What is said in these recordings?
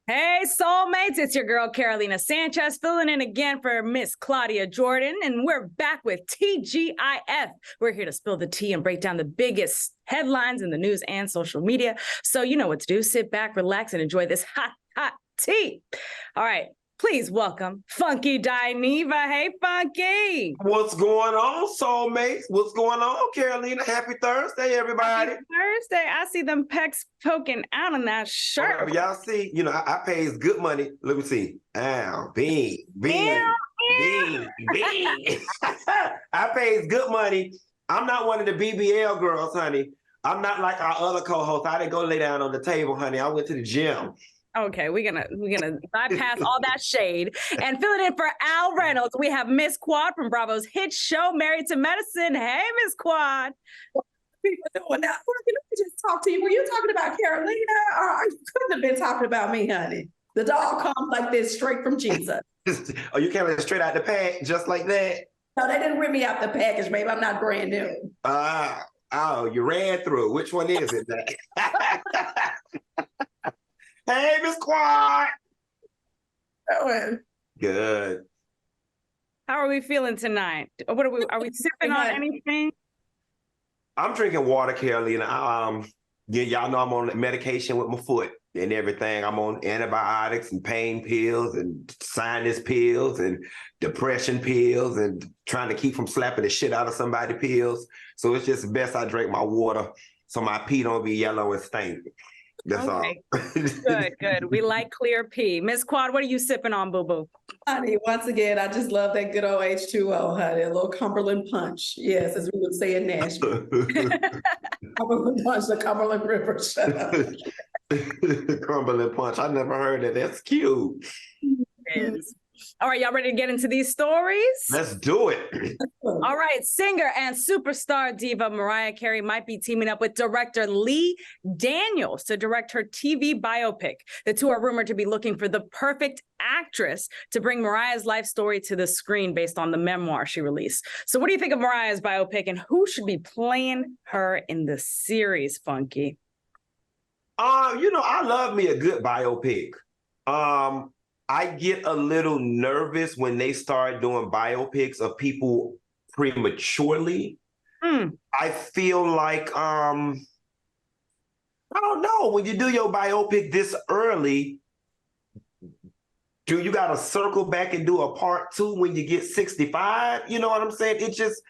Hey, soulmates, it's your girl, Carolina Sánchez, filling in again for Miss Claudia Jordan, and we're back with TGIF. We're here to spill the tea and break down the biggest headlines in the news and social media. So you know what to do. Sit back, relax, and enjoy this hot tea. All right, please welcome Funky Dineva. Hey, Funky. What's going on, soulmates? What's going on, Carolina? Happy Thursday, everybody. Happy Thursday. I see them pecs poking out on that shirt. Y'all see, I pays good money. Let me see. Ow, bean. I pays good money. I'm not one of the BBL girls, honey. I'm not like our other co-hosts. I didn't go lay down on the table, honey. I went to the gym. Okay, we're gonna bypass all that shade and fill it in for Al Reynolds. We have Miss Quad from Bravo's hit show Married to Medicine. Hey, Miss Quad. Well, now, let me just talk to you. Were you talking about Carolina, or you couldn't have been talking about me, honey? The dog comes like this straight from Jesus. Oh, you came straight out the pack just like that? No, they didn't rip me out the package, babe. I'm not brand new. You ran through. Which one is it? Hey, Miss Quad. Good. How are we feeling tonight? What are we sipping on anything? I'm drinking water, Carolina. Y'all know I'm on medication with my foot and everything. I'm on antibiotics and pain pills and sinus pills and depression pills and trying to keep from slapping the shit out of somebody pills. So it's just best I drink my water so my pee don't be yellow and stink. That's okay. all. Good. We like clear pee. Miss Quad, what are you sipping on, boo-boo? Honey, once again, I just love that good old H2O, honey. A little Cumberland punch. Yes, as we would say in Nashville. Cumberland punch, the Cumberland River. Shut up. Cumberland punch. I never heard that. That's cute. Yes. All right, y'all ready to get into these stories? Let's do it. All right, singer and superstar diva Mariah Carey might be teaming up with director Lee Daniels to direct her TV biopic. The two are rumored to be looking for the perfect actress to bring Mariah's life story to the screen based on the memoir she released. So what do you think of Mariah's biopic and who should be playing her in the series, Funky? I love me a good biopic. I get a little nervous when they start doing biopics of people prematurely. I feel like, I don't know, when you do your biopic this early, do you got to circle back and do a part 2 when you get 65? You know what I'm saying? It just,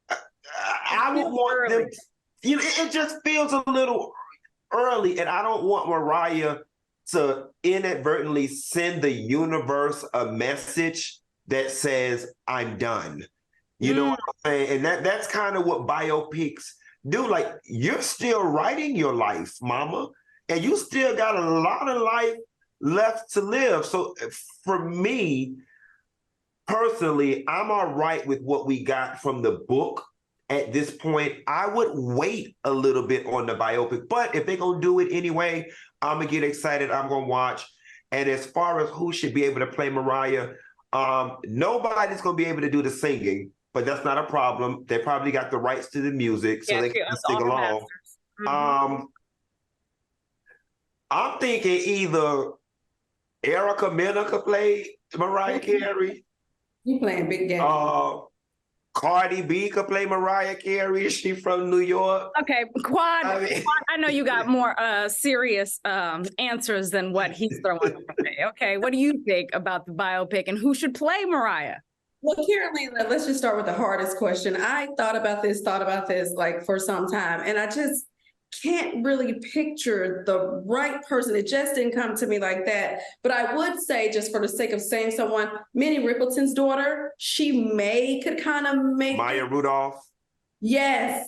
I would want them, it just feels a little early, and I don't want Mariah to inadvertently send the universe a message that says, I'm done. You know what I'm saying? And that's kind of what biopics do. Like, you're still writing your life, mama, and you still got a lot of life left to live. So for me, personally, I'm all right with what we got from the book. At this point, I would wait a little bit on the biopic, but if they're going to do it anyway, I'm going to get excited. I'm going to watch. And as far as who should be able to play Mariah, nobody's going to be able to do the singing, but that's not a problem. They probably got the rights to the music, so they can sing along. I'm thinking either Erica Mena could play Mariah Carey. You playing big game. Cardi B could play Mariah Carey. She from New York. Okay, Quad, I know you got more serious answers than what he's throwing away. Okay, what do you think about the biopic and who should play Mariah? Well, Carolina, let's just start with the hardest question. I thought about this like for some time, and I just can't really picture the right person. It just didn't come to me like that. But I would say, just for the sake of saying someone, Minnie Riperton's daughter, she could kind of make Maya Rudolph. Yes.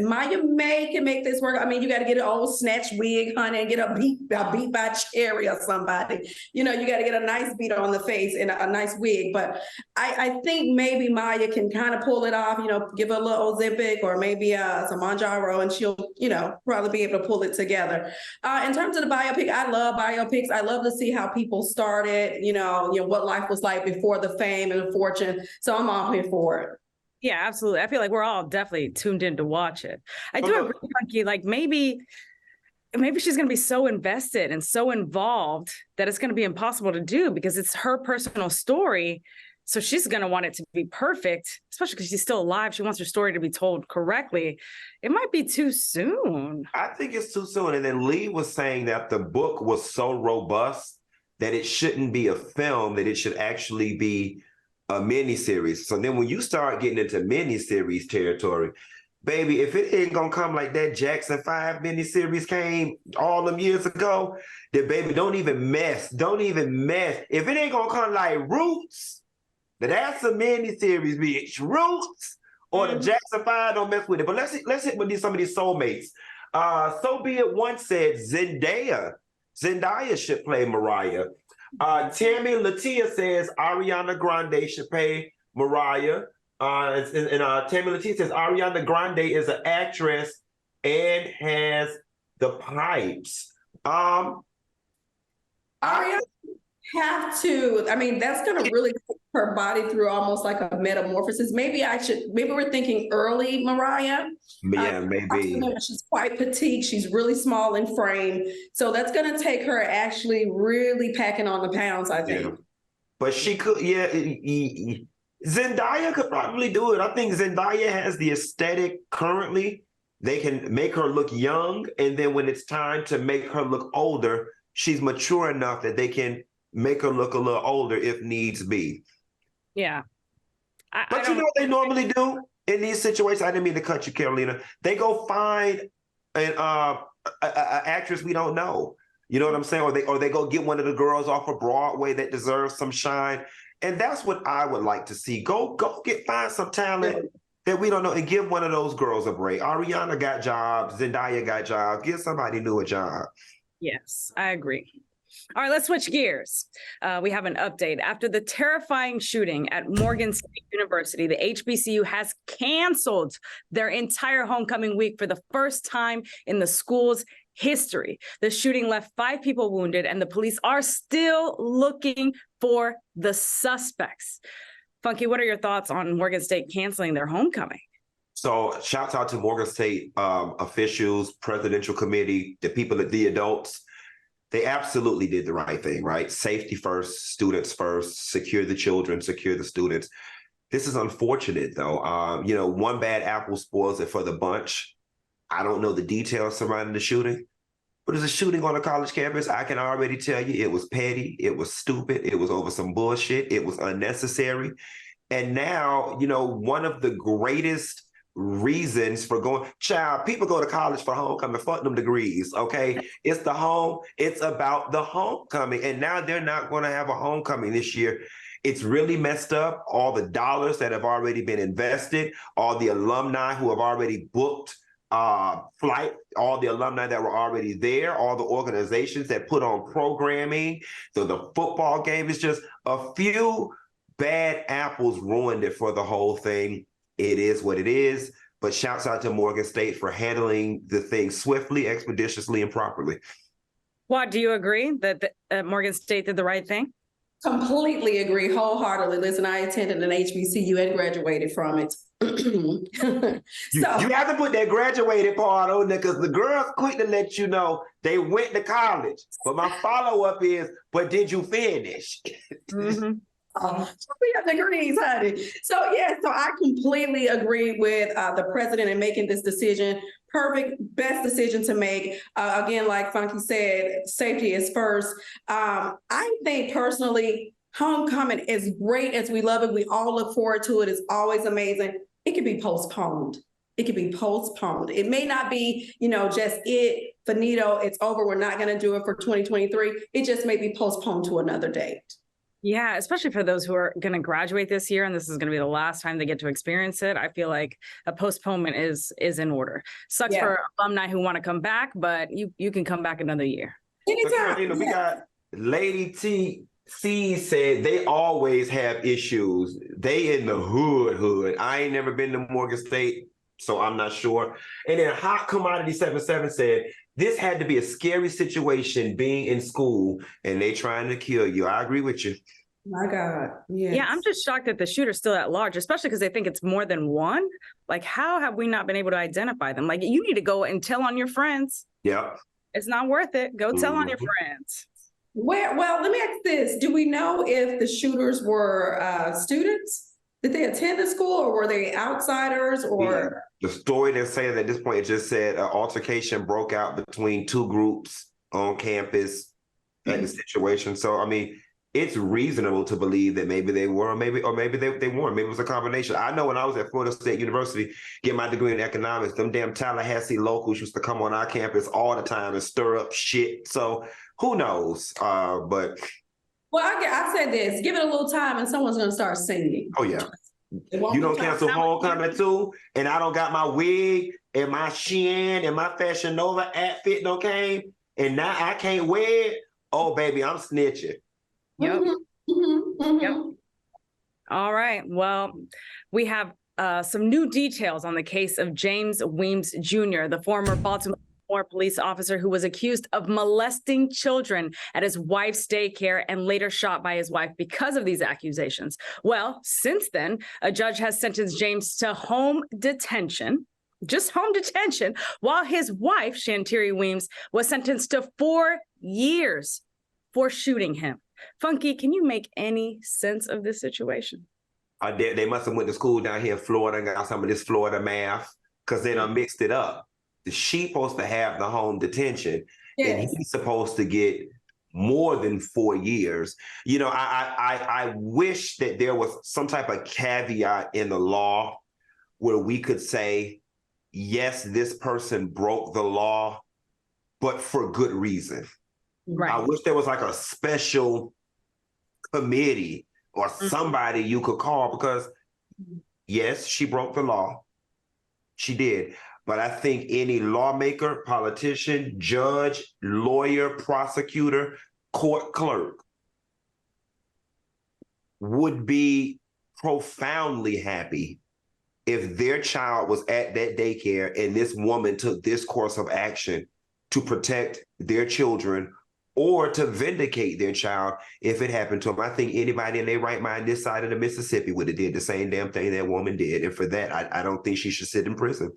Maya May can make this work. I mean, you got to get an old snatch wig, honey, and get a beat by Cherry or somebody. You got to get a nice beat on the face and a nice wig. But I think maybe Maya can kind of pull it off, give her a little Ozempic or maybe some Manjaro, and she'll, probably be able to pull it together. In terms of the biopic, I love biopics. I love to see how people started, what life was like before the fame and the fortune. So I'm all here for it. Yeah, absolutely. I feel like we're all definitely tuned in to watch it. I do agree, Funky, like maybe maybe she's going to be so invested and so involved that it's going to be impossible to do because it's her personal story. So she's going to want it to be perfect, especially because she's still alive. She wants her story to be told correctly. It might be too soon. I think it's too soon. And then Lee was saying that the book was so robust that it shouldn't be a film, that it should actually be a miniseries. So then when you start getting into miniseries territory, baby, if it ain't gonna come like that Jackson 5 miniseries came all them years ago, then baby, don't even mess. If it ain't gonna come like Roots, that's a miniseries, bitch. Roots or the Jackson 5, don't mess with it. But let's hit with some of these soulmates. So Be It once said Zendaya should play Mariah. Tammy Latia says Ariana Grande should play Mariah. And Tammy Latia says Ariana Grande is an actress and has the pipes. Ariana have to, I mean, that's going to really put her body through almost like a metamorphosis. Maybe we're thinking early Mariah. Yeah, maybe. She's quite petite. She's really small in frame. So that's going to take her actually really packing on the pounds, I think. Yeah. But she could, Zendaya could probably do it. I think Zendaya has the aesthetic currently. They can make her look young. And then when it's time to make her look older, she's mature enough that they can make her look a little older if needs be. Yeah. But you know what they normally do in these situations? I didn't mean to cut you, Carolina. They go find an actress we don't know. You know what I'm saying? Or they go get one of the girls off of Broadway that deserves some shine. And that's what I would like to see. Go find some talent that we don't know and give one of those girls a break. Ariana got jobs. Zendaya got jobs. Give somebody new a job. Yes, I agree. All right, let's switch gears. We have an update. After the terrifying shooting at Morgan State University, the HBCU has canceled their entire homecoming week for the first time in the school's history. The shooting left 5 people wounded, and the police are still looking for the suspects. Funky, what are your thoughts on Morgan State canceling their homecoming? So shouts out to Morgan State officials, presidential committee, the people, the adults. They absolutely did the right thing, right? Safety first, students first, secure the children, secure the students. This is unfortunate, though. One bad apple spoils it for the bunch. I don't know the details surrounding the shooting, but it's a shooting on a college campus. I can already tell you it was petty, it was stupid, it was over some bullshit, it was unnecessary. And now, one of the greatest reasons for going, people go to college for homecoming, fuck them degrees, okay? It's about the homecoming. And now they're not going to have a homecoming this year. It's really messed up. All the dollars that have already been invested, all the alumni who have already booked flight, all the alumni that were already there, all the organizations that put on programming. So the football game is just a few bad apples ruined it for the whole thing. It is what it is, but shouts out to Morgan State for handling the thing swiftly, expeditiously, and properly. What, do you agree that Morgan State did the right thing? Completely agree, wholeheartedly. Listen, I attended an HBCU and graduated from it. You have to put that graduated part on there because the girls quick to let you know they went to college. But my follow-up is, but did you finish? Mm-hmm. We have degrees, honey. So I completely agree with the president in making this decision. Perfect, best decision to make. Again, like Funky said, safety is first. I think personally, homecoming, as great as we love it, we all look forward to it. It's always amazing. It can be postponed. It may not be, just finito, it's over. We're not going to do it for 2023. It just may be postponed to another date. Yeah, especially for those who are going to graduate this year, and this is going to be the last time they get to experience it. I feel like a postponement is in order. Sucks for alumni who want to come back, but you can come back another year. Anytime. We got Lady T said they always have issues. They in the hood. I ain't never been to Morgan State, so I'm not sure. And then Hot Commodity 77 said, this had to be a scary situation being in school and they trying to kill you. I agree with you. My God. Yes. Yeah, I'm just shocked that the shooter's still at large, especially because they think it's more than one. Like, how have we not been able to identify them? Like, you need to go and tell on your friends. Yeah. It's not worth it. Go tell on your Mhm. friends. Well, let me ask this. Do we know if the shooters were students? Did they attend the school or were they outsiders or? The story they're saying at this point, it just said an altercation broke out between two groups on campus at the situation. So, I mean, it's reasonable to believe that maybe they were, or maybe they weren't. Maybe it was a combination. I know when I was at Florida State University, getting my degree in economics, them damn Tallahassee locals used to come on our campus all the time and stir up shit. So who knows? But Well, I said this, give it a little time and someone's going to start singing. oh yeah. It won't You be don't time. cancel homecoming too, and I don't got my wig and my Shein and my Fashion Nova outfit don't came, and now I can't wear it. Oh baby, I'm snitching. Yep. Mhm. Yep. All right. Well, we have some new details on the case of James Weems Jr., the former Baltimore police officer who was accused of molesting children at his wife's daycare and later shot by his wife because of these accusations. Well, since then, a judge has sentenced James to home detention, just home detention, while his wife, Shantiri Weems, was sentenced to 4 years for shooting him. Funky, can you make any sense of this situation? They must have went to school down here in Florida and got some of this Florida math because they done mixed it up. She's supposed to have the home detention, and Yes. he's supposed to get more than 4 years. You know, I wish that there was some type of caveat in the law where we could say, yes, this person broke the law, but for good reason. Right. I wish there was like a special committee or somebody you could call because, yes, she broke the law. She did. But I think any lawmaker, politician, judge, lawyer, prosecutor, court clerk would be profoundly happy if their child was at that daycare and this woman took this course of action to protect their children or to vindicate their child if it happened to them. I think anybody in their right mind this side of the Mississippi would have did the same damn thing that woman did. And for that, I don't think she should sit in prison.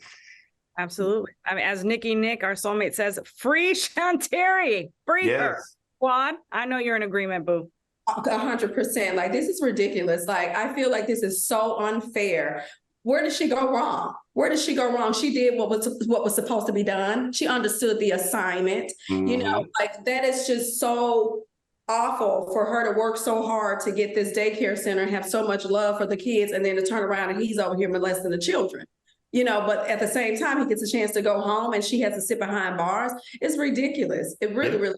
Absolutely. I mean, as Nikki Nick, our soulmate, says, free Shantiri. Free her. Quad, I know you're in agreement, boo. 100%. Like, this is ridiculous. Like, I feel like this is so unfair. Where did she go wrong? Where did she go wrong? She did what was supposed to be done. She understood the assignment. You know, like, that is just so awful for her to work so hard to get this daycare center, have so much love for the kids, and then to turn around and he's over here molesting the children. You know, but at the same time, he gets a chance to go home and she has to sit behind bars. It's ridiculous. It really,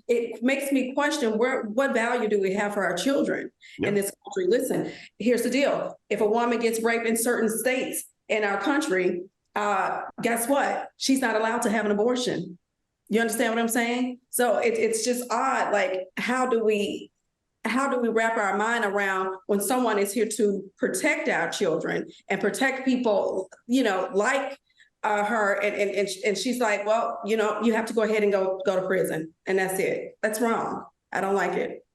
it makes me question what value do we have for our children in this country? Listen, here's the deal. If a woman gets raped in certain states in our country, guess what? She's not allowed to have an abortion. You understand what I'm saying? So it's just odd. Like, how do we wrap our mind around when someone is here to protect our children and protect people, you know, like her, and she's like, well, you know, you have to go ahead and go to prison, and that's it. That's wrong. I don't like it.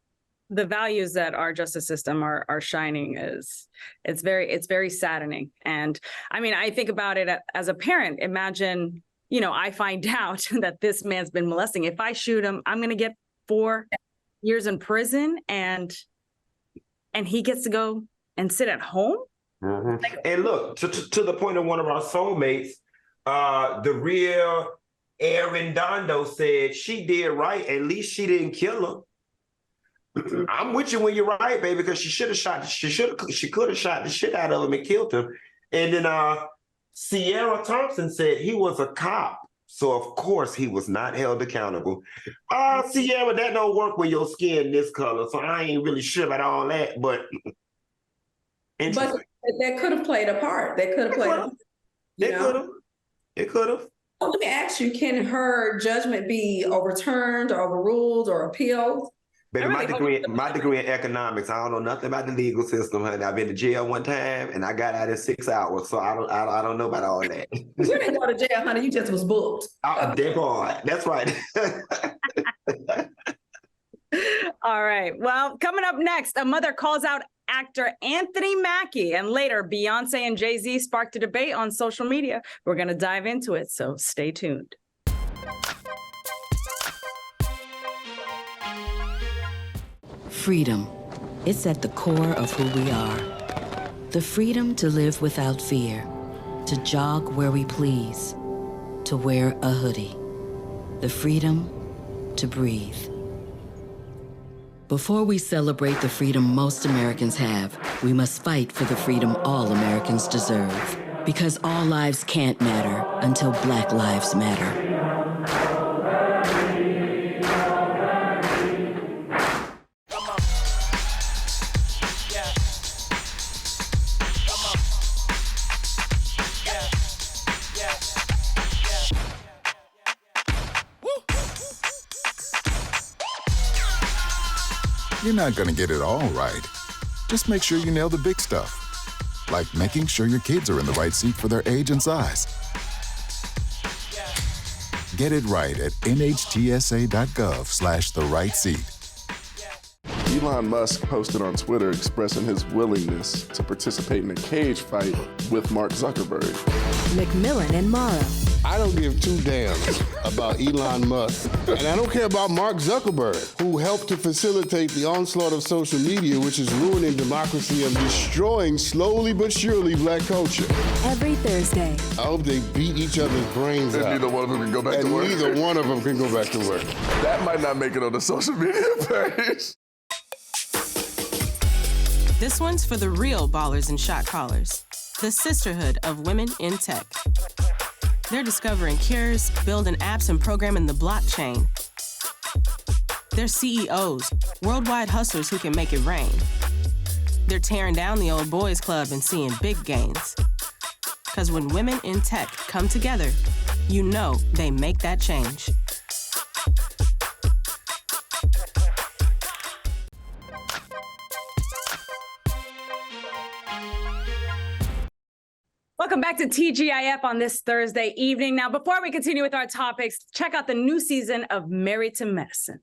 The values that our justice system are shining it's very saddening. And I mean, I think about it as a parent. Imagine, you know, I find out that this man's been molesting. If I shoot him, I'm going to get 4 years in prison, and he gets to go and sit at home. And look, to the point of one of our soulmates, the real Erin Dondo said she did right. At least she didn't kill him. I'm with you when you're right, baby, because she could have shot the shit out of him and killed him. And then Sierra Thompson said he was a cop. So, of course, he was not held accountable. Sierra, that don't work with your skin this color, so I ain't really sure about all that, but that could have played a part. They could have played a part. It could have. Well, let me ask you, can her judgment be overturned or overruled or appealed? Baby, my degree in economics, I don't know nothing about the legal system, honey. I've been to jail one time and I got out in 6 hours, so I don't know about all that. You didn't go to jail, honey. You just was booked. That's right. All right. Well, coming up next, a mother calls out actor Anthony Mackie, and later Beyonce and Jay-Z sparked a debate on social media. We're going to dive into it, so stay tuned. Freedom. It's at the core of who we are. The freedom to live without fear, to jog where we please, to wear a hoodie. The freedom to breathe. Before we celebrate the freedom most Americans have, we must fight for the freedom all Americans deserve. Because all lives can't matter until Black lives matter. You're not gonna get it all right. Just make sure you nail the big stuff. Like making sure your kids are in the right seat for their age and size. Get it right at nhtsa.gov/the-right-seat. Elon Musk posted on Twitter expressing his willingness to participate in a cage fight with Mark Zuckerberg. McMillan and Mara. I don't give two damns about Elon Musk, and I don't care about Mark Zuckerberg, who helped to facilitate the onslaught of social media, which is ruining democracy and destroying, slowly but surely, Black culture. Every Thursday. I hope they beat each other's brains out. And neither one of them can go back to work. Neither one of them can go back to work. That might not make it on the social media page. This one's for the real ballers and shot callers, the sisterhood of women in tech. They're discovering cures, building apps, and programming the blockchain. They're CEOs, worldwide hustlers who can make it rain. They're tearing down the old boys club and seeing big gains. Because when women in tech come together, you know they make that change. Welcome back to TGIF on this Thursday evening. Now, before we continue with our topics, check out the new season of Married to Medicine.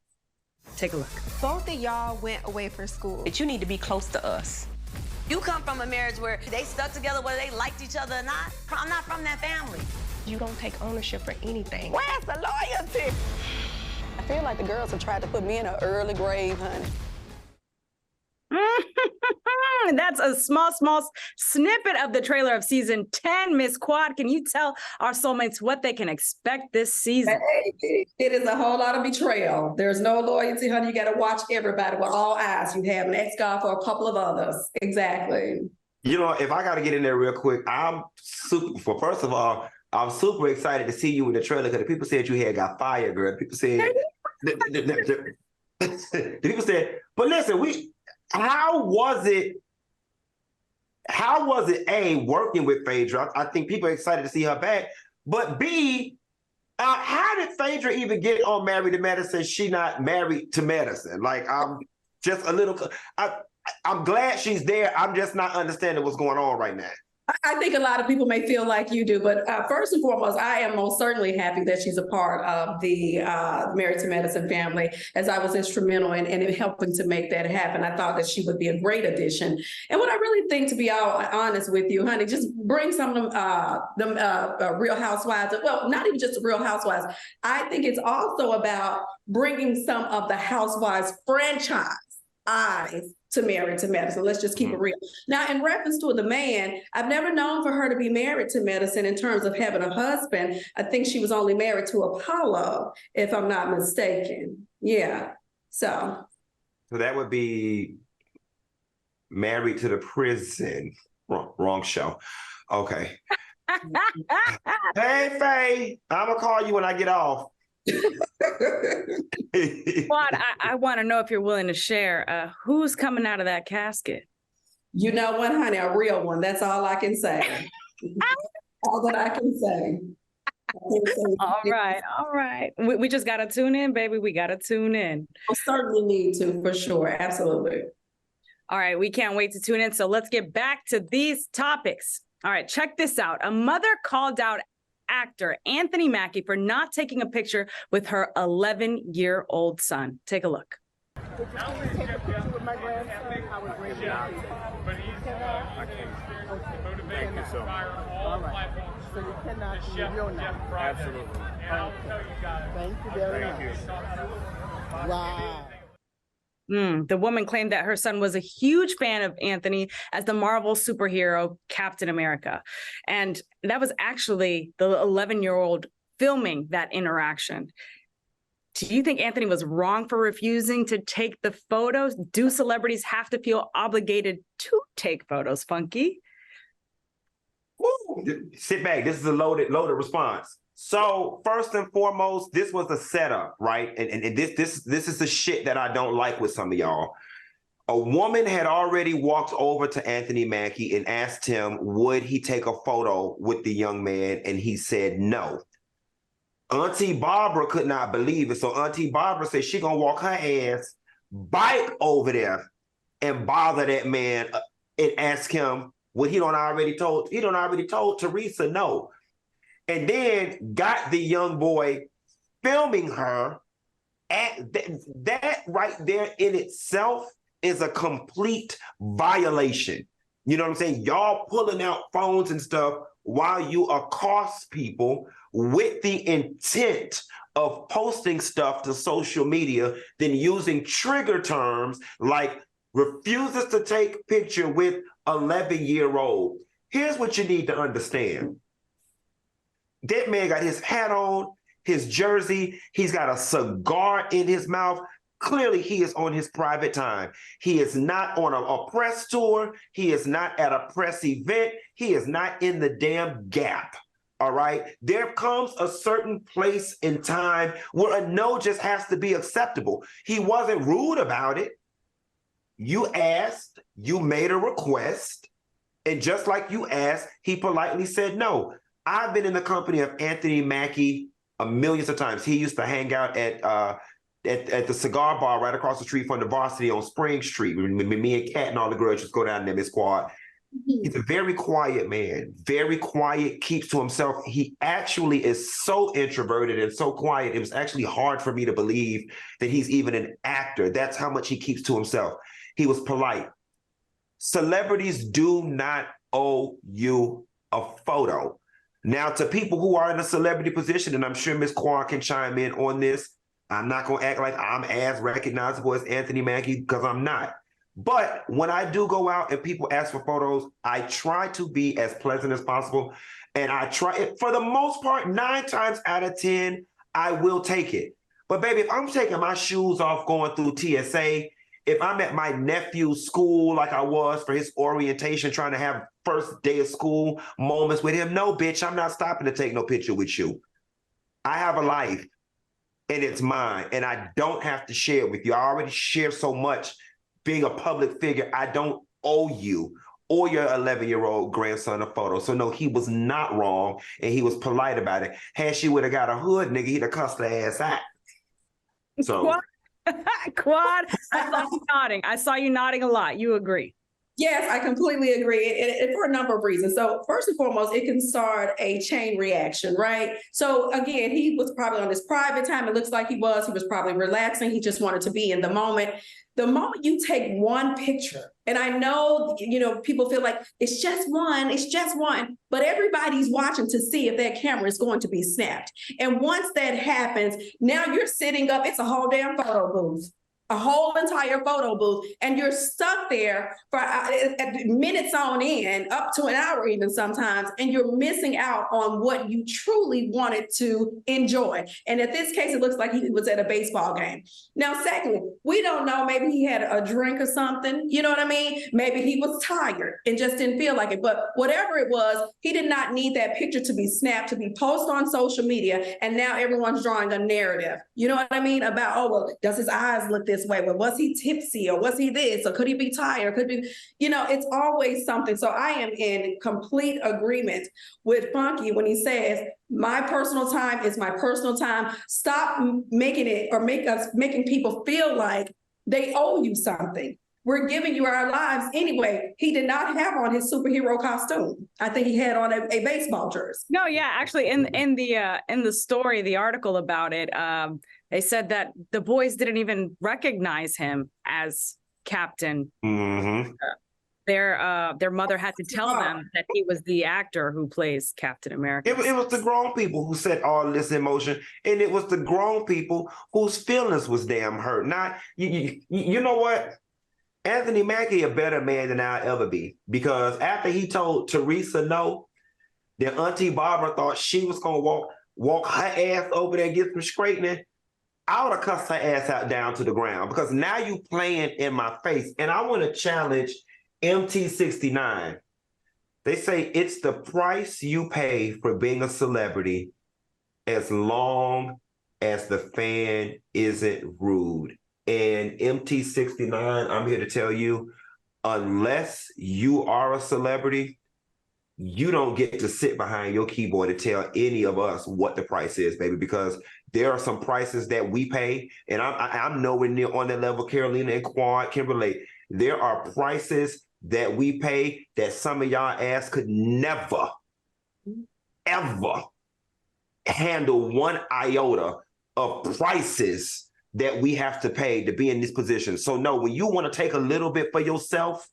Take a look. Both of y'all went away for school. But you need to be close to us. You come from a marriage where they stuck together whether they liked each other or not. I'm not from that family. You don't take ownership for anything. Where's the loyalty? I feel like the girls have tried to put me in an early grave, honey. That's a small snippet of the trailer of season 10. Miss Quad, can you tell our soulmates what they can expect this season? It is a whole lot of betrayal. There's no loyalty, honey. You got to watch everybody with all eyes. You have an ex-guy for a couple of others. Exactly. You know, if I got to get in there real quick, first of all, I'm super excited to see you in the trailer because the people said you had got fired, girl. People said, the people said, but listen, how was it, A, working with Phaedra? I think people are excited to see her back. But B, how did Phaedra even get on Married to Medicine? She not married to medicine. Like, I'm just a little, I'm glad she's there. I'm just not understanding what's going on right now. I think a lot of people may feel like you do, but first and foremost, I am most certainly happy that she's a part of the Married to Medicine family, as I was instrumental in helping to make that happen. I thought that she would be a great addition. And what I really think, to be all honest with you, honey, just bring some of them Real Housewives. Well, not even just the Real Housewives. I think it's also about bringing some of the Housewives franchise eyes to Married to Medicine. Let's just keep it real. Now, in reference to the man, I've never known for her to be married to medicine in terms of having a husband. I think she was only married to Apollo, if I'm not mistaken. Yeah. So that would be Married to the Prison. Wrong show. Okay. Hey, Faye, I'm going to call you when I get off. Quad, I want to know if you're willing to share who's coming out of that casket. You know what, honey, a real one. That's all I can say. All that I can say. All right. We just got to tune in, baby. We got to tune in. I certainly need to, for sure. Absolutely. All right. We can't wait to tune in. So let's get back to these topics. All right. Check this out. A mother called out actor Anthony Mackie for not taking a picture with her 11-year-old son. Take a look. Take a picture with my grandson. I would bring it out. But he's motivating, inspire all platforms. So you cannot be your name. Absolutely. And I'll tell you guys. Thank you very much. Wow. The woman claimed that her son was a huge fan of Anthony as the Marvel superhero Captain America. And that was actually the 11-year-old filming that interaction. Do you think Anthony was wrong for refusing to take the photos? Do celebrities have to feel obligated to take photos, Funky? Woo. Sit back. This is a loaded response. So first and foremost, this was a setup, right? And this is the shit that I don't like with some of y'all. A woman had already walked over to Anthony Mackie and asked him, would he take a photo with the young man? And he said no. Auntie Barbara could not believe it. So Auntie Barbara said she gonna walk her ass bike over there and bother that man and ask him what he done already told Teresa no. And then got the young boy filming her. That right there in itself is a complete violation. You know what I'm saying? Y'all pulling out phones and stuff while you accost people with the intent of posting stuff to social media, then using trigger terms like refuses to take picture with 11-year-old. Here's what you need to understand. That man got his hat on, his jersey, he's got a cigar in his mouth. Clearly, he is on his private time. He is not on a press tour. He is not at a press event. He is not in the damn Gap. All right? There comes a certain place in time where a no just has to be acceptable. He wasn't rude about it. You asked, you made a request, and just like you asked, he politely said no. I've been in the company of Anthony Mackie millions of times. He used to hang out at the cigar bar right across the street from the Varsity on Spring Street. Me and Kat and all the girls just go down there, Miss Quad. He's a very quiet man, very quiet, keeps to himself. He actually is so introverted and so quiet. It was actually hard for me to believe that he's even an actor. That's how much he keeps to himself. He was polite. Celebrities do not owe you a photo. Now, to people who are in a celebrity position, and I'm sure Ms. Quad can chime in on this, I'm not going to act like I'm as recognizable as Anthony Mackie because I'm not. But when I do go out and people ask for photos, I try to be as pleasant as possible. And I try, for the most part, 9 times out of 10, I will take it. But baby, if I'm taking my shoes off going through TSA, if I'm at my nephew's school like I was for his orientation, trying to have first day of school moments with him, no, bitch, I'm not stopping to take no picture with you. I have a life and it's mine and I don't have to share it with you. I already share so much being a public figure. I don't owe you or your 11-year-old grandson a photo. So no, he was not wrong and he was polite about it. Had she would have got a hood, nigga, he'd have cussed her ass out. So... Quad, I saw you nodding. I saw you nodding a lot. You agree? Yes, I completely agree, and for a number of reasons. So first and foremost, it can start a chain reaction, right? So again, he was probably on his private time. It looks like he was probably relaxing. He just wanted to be in the moment. The moment you take one picture, and I know, people feel like it's just one, but everybody's watching to see if that camera is going to be snapped. And once that happens, now you're sitting up, it's a whole damn photo booth. A whole entire photo booth, and you're stuck there for minutes on end, up to an hour even sometimes, and you're missing out on what you truly wanted to enjoy. And in this case, it looks like he was at a baseball game. Now, secondly, we don't know, maybe he had a drink or something, you know what I mean? Maybe he was tired and just didn't feel like it, but whatever it was, he did not need that picture to be snapped, to be posted on social media, and now everyone's drawing a narrative, you know what I mean? About, oh, well, does his eyes look this way? Well, was he tipsy or was he this? Or could he be tired? Could be, it's always something. So I am in complete agreement with Funky when he says, my personal time is my personal time. Stop making it or making people feel like they owe you something. We're giving you our lives anyway. He did not have on his superhero costume. I think he had on a baseball jersey. No, yeah, actually, in the story, the article about it, they said that the boys didn't even recognize him as Captain. Mm-hmm. Their mother had to tell them that he was the actor who plays Captain America. It was the grown people who set all this in motion, and it was the grown people whose feelings was damn hurt. Not you know what? Anthony Mackie a better man than I'll ever be, because after he told Teresa no, then Auntie Barbara thought she was gonna walk her ass over there and get some straightening. I would have cussed her ass out down to the ground, because now you playing in my face, and I want to challenge MT69. They say it's the price you pay for being a celebrity as long as the fan isn't rude. And MT69, I'm here to tell you, unless you are a celebrity, you don't get to sit behind your keyboard and tell any of us what the price is, baby, because there are some prices that we pay, and I'm nowhere near on that level. Carolina and Quad can relate. There are prices that we pay that some of y'all ass could never, ever handle one iota of prices that we have to pay to be in this position. So no, when you want to take a little bit for yourself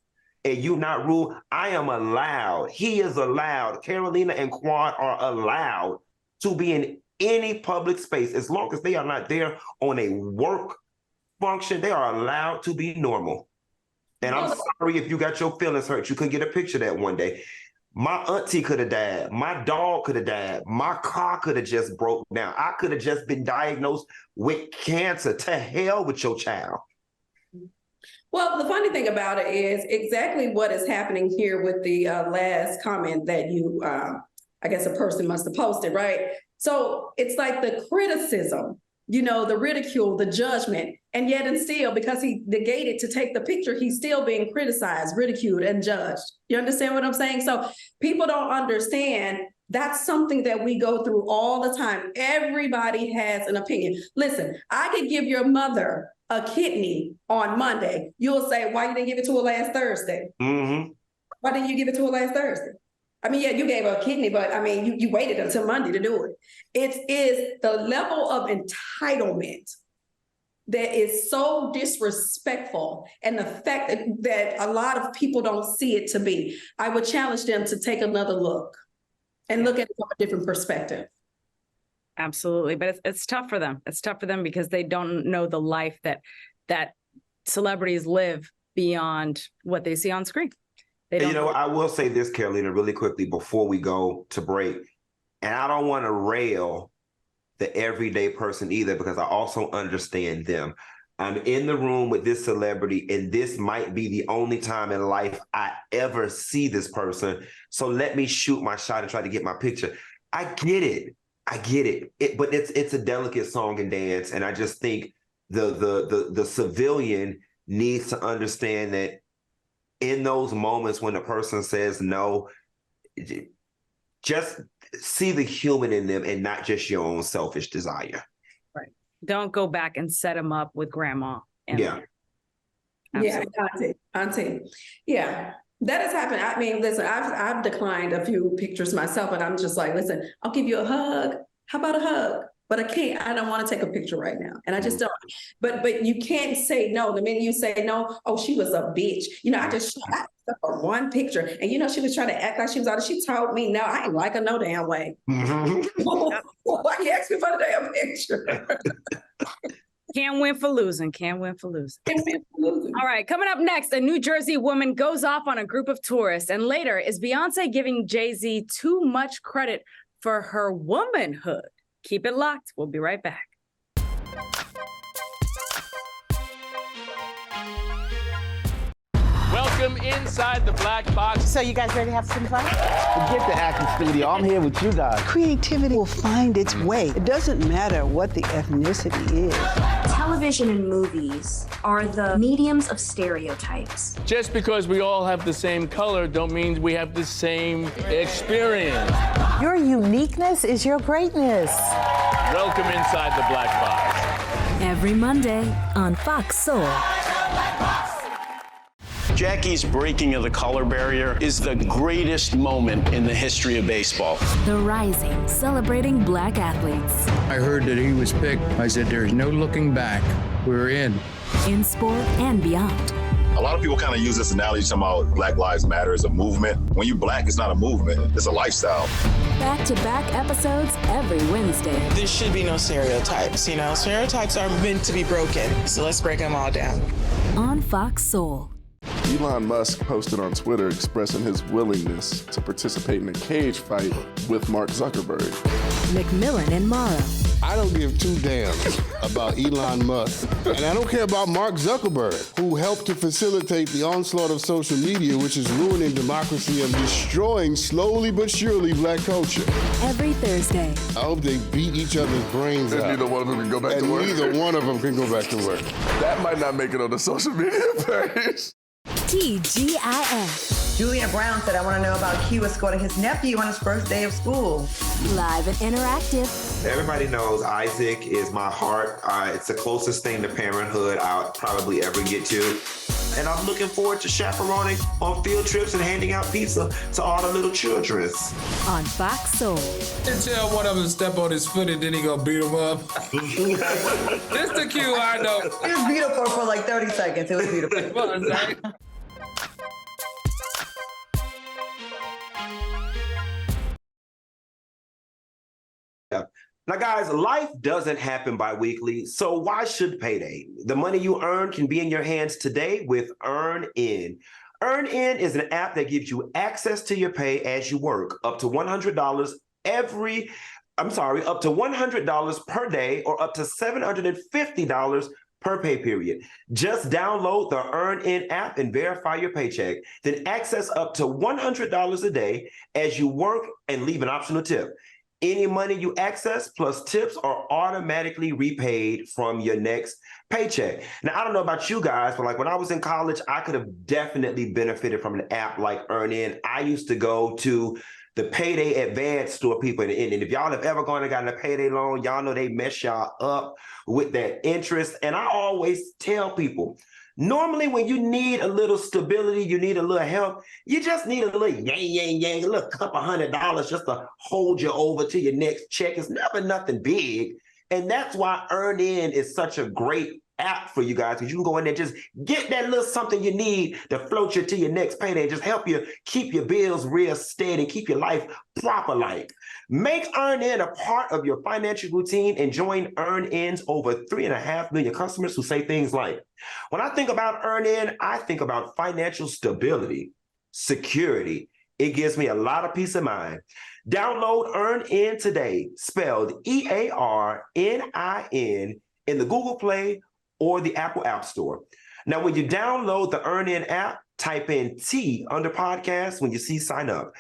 and you not rule, I am allowed, he is allowed, Carolina and Quad are allowed to be in any public space as long as they are not there on a work function. They are allowed to be normal. And I'm sorry if you got your feelings hurt. You couldn't get a picture of that one day. My auntie could have died. My dog could have died. My car could have just broke down. I could have just been diagnosed with cancer. To hell with your child. Well, the funny thing about it is exactly what is happening here with the last comment that you, I guess a person must have posted, right? So it's like the criticism, you know, the ridicule, the judgment, and yet and still, because he negated to take the picture, he's still being criticized, ridiculed, and judged. You understand what I'm saying? So people don't understand that's something that we go through all the time. Everybody has an opinion. Listen, I could give your mother a kidney on Monday. You'll say, why you didn't give it to her last Thursday? Mm-hmm. Why didn't you give it to her last Thursday? I mean, yeah, you gave her a kidney, but I mean, you waited until Monday to do it. It is the level of entitlement that is so disrespectful, and the fact that a lot of people don't see it to be. I would challenge them to take another look and look at it from a different perspective. Absolutely. But it's tough for them. It's tough for them because they don't know the life that celebrities live beyond what they see on screen. You know, I will say this, Carolina, really quickly before we go to break. And I don't want to rail the everyday person either, because I also understand them. I'm in the room with this celebrity, and this might be the only time in life I ever see this person. So let me shoot my shot and try to get my picture. I get it. But it's a delicate song and dance. And I just think the civilian needs to understand that in those moments when the person says no, just see the human in them and not just your own selfish desire. Right. Don't go back and set them up with grandma. Yeah. Auntie. Yeah. That has happened. I mean, listen, I've declined a few pictures myself, and I'm just like, listen, I'll give you a hug. How about a hug? But I don't want to take a picture right now. And I just don't. But you can't say no. The minute you say no, oh, she was a bitch. You know, I just shot her one picture. And you know, she was trying to act like she was out. She told me, no, I ain't like her no damn way. Why you ask me for the damn picture? Can't win for losing. All right, coming up next, a New Jersey woman goes off on a group of tourists. And later, is Beyonce giving Jay-Z too much credit for her womanhood? Keep it locked. We'll be right back. Welcome inside the black box. So you guys ready to have some fun? Forget the acting studio. I'm here with you guys. Creativity will find its way. It doesn't matter what the ethnicity is. Television and movies are the mediums of stereotypes. Just because we all have the same color don't mean we have the same experience. Your uniqueness is your greatness. Welcome inside the black box. Every Monday on Fox Soul. Jackie's breaking of the color barrier is the greatest moment in the history of baseball. The Rising, celebrating black athletes. I heard that he was picked. I said, there's no looking back. We're in. In sport and beyond. A lot of people kind of use this analogy talking about Black Lives Matter as a movement. When you're Black, it's not a movement, it's a lifestyle. Back-to-back episodes every Wednesday. There should be no stereotypes, you know? Stereotypes are meant to be broken, so let's break them all down. On Fox Soul. Elon Musk posted on Twitter expressing his willingness to participate in a cage fight with Mark Zuckerberg. McMillan and Mara. I don't give two damns about Elon Musk, and I don't care about Mark Zuckerberg, who helped to facilitate the onslaught of social media, which is ruining democracy and destroying, slowly but surely, Black culture. Every Thursday. I hope they beat each other's brains out. Neither one of them can go back to work. Neither one of them can go back to work. That might not make it on the social media page. TGIF. Julia Brown said, I want to know about Q escorting his nephew on his first day of school. Live and interactive. Everybody knows Isaac is my heart. It's the closest thing to parenthood I'll probably ever get to. And I'm looking forward to chaperoning on field trips and handing out pizza to all the little children. On Fox Soul. And tell one of them to step on his foot and then he gonna beat him up. This the Q I know. It was beautiful for like 30 seconds. It was beautiful. Now, guys, life doesn't happen bi-weekly, so why should payday? The money you earn can be in your hands today with EarnIn. EarnIn is an app that gives you access to your pay as you work, up to $100 up to $100 per day or up to $750 per pay period. Just download the EarnIn app and verify your paycheck. Then access up to $100 a day as you work and leave an optional tip. Any money you access plus tips are automatically repaid from your next paycheck. Now, I don't know about you guys, but like when I was in college, I could have definitely benefited from an app like EarnIn. I used to go to the Payday Advance store, people, and if y'all have ever gone and gotten a payday loan, y'all know they mess y'all up with that interest. And I always tell people, normally when you need a little stability, you need a little help, you just need a little yang, a little couple $100 just to hold you over to your next check. It's never nothing big. And that's why EarnIn is such a great app for you guys, because you can go in there and just get that little something you need to float you to your next payday and just help you keep your bills real steady, keep your life proper like. Make EarnIn a part of your financial routine and join EarnIn's over 3.5 million customers who say things like, when I think about EarnIn, I think about financial stability, security. It gives me a lot of peace of mind. Download EarnIn today, spelled EarnIn, in the Google Play or the Apple App Store. Now, when you download the EarnIn app, type in T under podcast when you see sign up.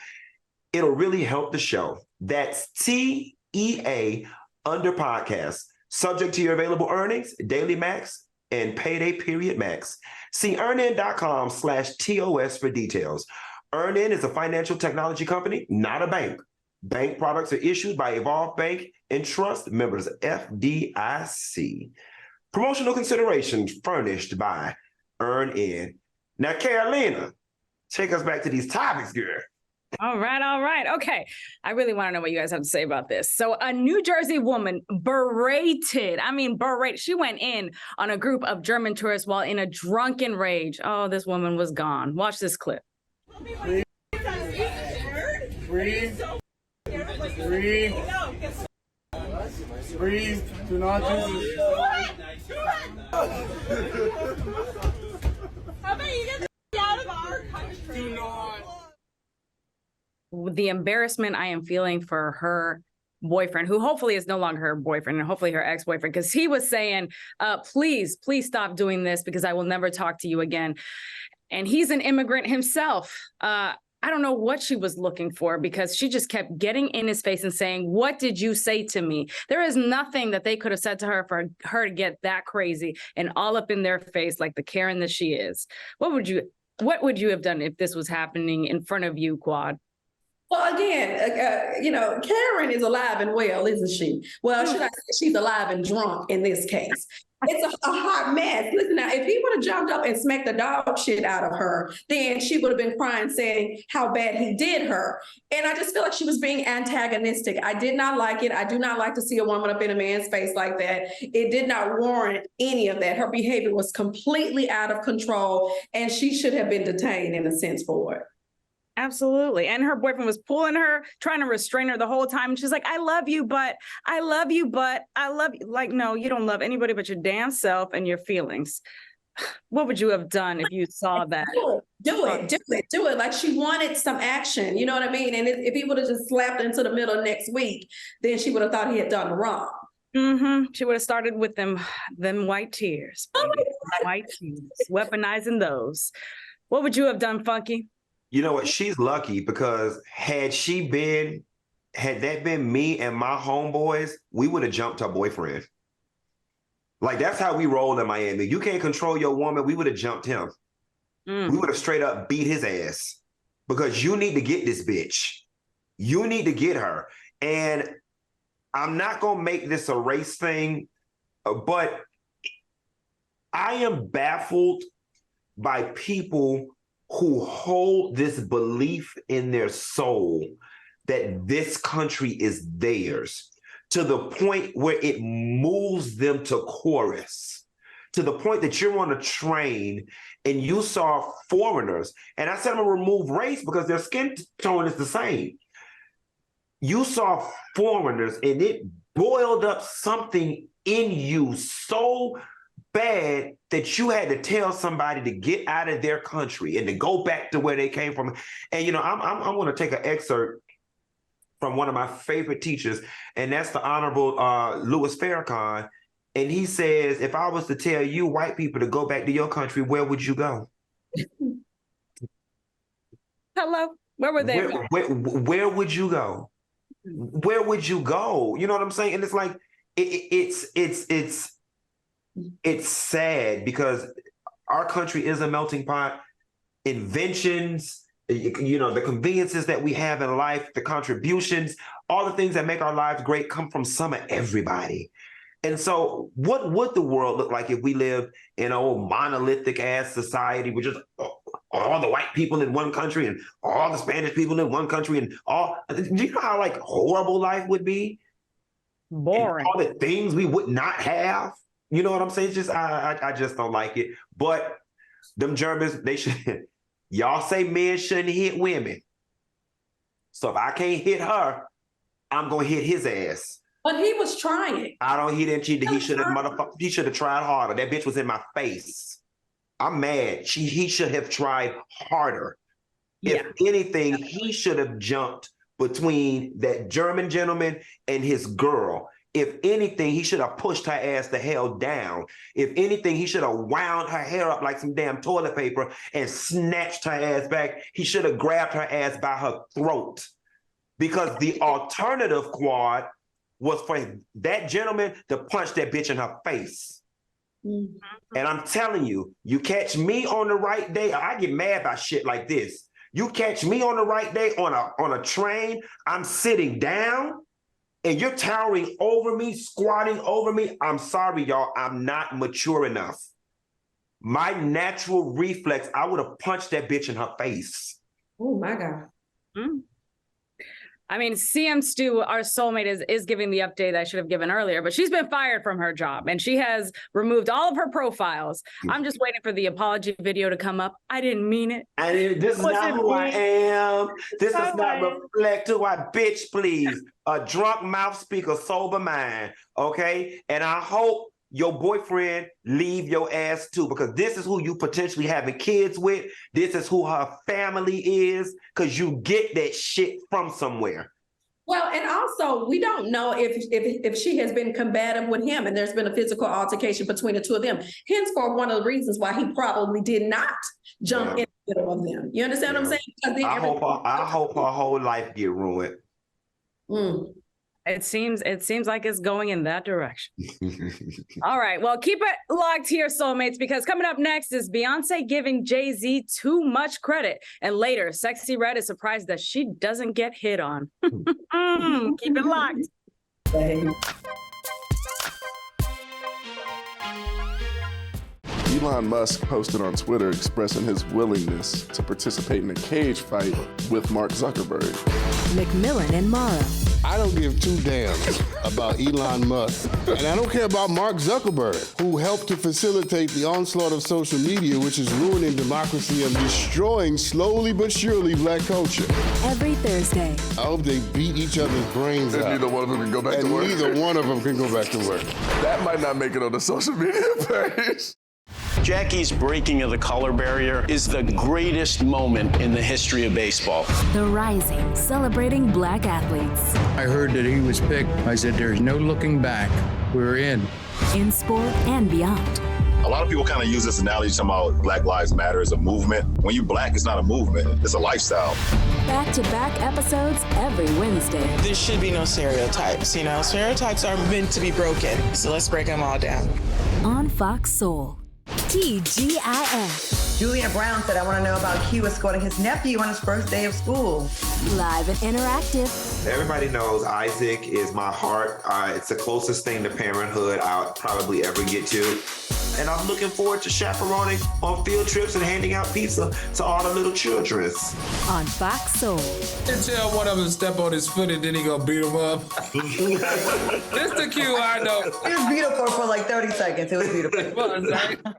It'll really help the show. That's TEA under podcast. Subject to your available earnings, daily max, and payday period max. See earnin.com/TOS for details. EarnIn is a financial technology company, not a bank. Bank products are issued by Evolve Bank and Trust, members FDIC. Promotional consideration furnished by EarnIn. Now, Carolina, take us back to these topics, girl. All right. Okay. I really want to know what you guys have to say about this. So a New Jersey woman berated. She went in on a group of German tourists while in a drunken rage. Oh, this woman was gone. Watch this clip. Breathe. Breathe. Do not do this. How about you get the out of our country? Do not. The embarrassment I am feeling for her boyfriend, who hopefully is no longer her boyfriend and hopefully her ex-boyfriend, because he was saying, please stop doing this because I will never talk to you again. And he's an immigrant himself. I don't know what she was looking for, because she just kept getting in his face and saying, what did you say to me? There is nothing that they could have said to her for her to get that crazy and all up in their face like the Karen that she is. What would you have done if this was happening in front of you, Quad? Well, again, Karen is alive and well, isn't she? Well, should I say she's alive and drunk in this case? It's a hot mess. Listen now, if he would have jumped up and smacked the dog shit out of her, then she would have been crying saying how bad he did her. And I just feel like she was being antagonistic. I did not like it. I do not like to see a woman up in a man's face like that. It did not warrant any of that. Her behavior was completely out of control, and she should have been detained in a sense for it. Absolutely. And her boyfriend was pulling her, trying to restrain her the whole time. And she's like, I love you, but I love you, but I love you. Like, no, you don't love anybody but your damn self and your feelings. What would you have done if you saw that? Do it. Like, she wanted some action. You know what I mean? And if he would have just slapped her into the middle of next week, then she would have thought he had done wrong. Mm-hmm. She would have started with them white tears. White tears. Weaponizing those. What would you have done, Funky? You know what? She's lucky because had that been me and my homeboys, we would have jumped her boyfriend. Like, that's how we roll in Miami. You can't control your woman. We would have jumped him. We would have straight up beat his ass because you need to get this bitch. You need to get her. And I'm not going to make this a race thing, but I am baffled by people who hold this belief in their soul that this country is theirs, to the point where it moves them to chorus, to the point that you're on a train and you saw foreigners, and I said I'm gonna remove race because their skin tone is the same. You saw foreigners and it boiled up something in you so bad that you had to tell somebody to get out of their country and to go back to where they came from. And, you know, I'm going to take an excerpt from one of my favorite teachers, and that's the Honorable Louis Farrakhan. And he says, if I was to tell you white people to go back to your country, where would you go? Hello? Where would they go? Where would you go? Where would you go? You know what I'm saying? And it's like, it's sad because our country is a melting pot. Inventions, you know, the conveniences that we have in life, the contributions, all the things that make our lives great come from some of everybody. And so what would the world look like if we lived in an old monolithic ass society with just all the white people in one country and all the Spanish people in one country and all, do you know how like horrible life would be? Boring. And all the things we would not have. You know what I'm saying? It's just, I just don't like it. But them Germans, they should, y'all say men shouldn't hit women. So if I can't hit her, I'm going to hit his ass. But he was trying. I don't, he didn't cheat. He should have tried harder. That bitch was in my face. I'm mad. He should have tried harder. Yeah. If anything, he should have jumped between that German gentleman and his girl. If anything, he should have pushed her ass the hell down. If anything, he should have wound her hair up like some damn toilet paper and snatched her ass back. He should have grabbed her ass by her throat. Because the alternative, Quad, was for that gentleman to punch that bitch in her face. Mm-hmm. And I'm telling you, you catch me on the right day, I get mad about shit like this. You catch me on the right day on a train, I'm sitting down, and you're towering over me, squatting over me. I'm sorry, y'all. I'm not mature enough. My natural reflex, I would have punched that bitch in her face. Oh, my God. Mm. I mean, CM Stu, our soulmate, is giving the update I should have given earlier, but she's been fired from her job and she has removed all of her profiles. I'm just waiting for the apology video to come up. I didn't mean it. This is not who I am. This does not reflect who I, bitch, please. A drunk mouth speak a sober mind, okay? And I hope your boyfriend leave your ass too, because this is who you potentially having kids with. This is who her family is, because you get that shit from somewhere. Well, and also we don't know if she has been combative with him and there's been a physical altercation between the two of them. Henceforth, one of the reasons why he probably did not jump in the middle of them. You understand what I'm saying? I hope her whole life get ruined. Mm. It seems like it's going in that direction. All right. Well, keep it locked here, soulmates, because coming up next is Beyonce giving Jay-Z too much credit. And later, Sexy Red is surprised that she doesn't get hit on. Keep it locked. Elon Musk posted on Twitter expressing his willingness to participate in a cage fight with Mark Zuckerberg. McMillan and Mara. I don't give two damns about Elon Musk, and I don't care about Mark Zuckerberg, who helped to facilitate the onslaught of social media, which is ruining democracy and destroying, slowly but surely, black culture. Every Thursday. I hope they beat each other's brains out. Neither one of them can go back to work. Neither one of them can go back to work. That might not make it on the social media page. Jackie's breaking of the color barrier is the greatest moment in the history of baseball. The Rising, celebrating black athletes. I heard that he was picked. I said, there's no looking back. We're in. In sport and beyond. A lot of people kind of use this analogy talking about Black Lives Matter as a movement. When you're black, it's not a movement, it's a lifestyle. Back-to-back episodes every Wednesday. There should be no stereotypes, you know? Stereotypes are meant to be broken, so let's break them all down. On Fox Soul. TGIF. Julia Brown said, I want to know about Q escorting his nephew on his first day of school. Live and interactive. Everybody knows Isaac is my heart. It's the closest thing to parenthood I'll probably ever get to. And I'm looking forward to chaperoning on field trips and handing out pizza to all the little children. On Fox Soul. And tell one of them to step on his foot and then he gonna beat him up. This the Q I know. It was beautiful for like 30 seconds. It was beautiful.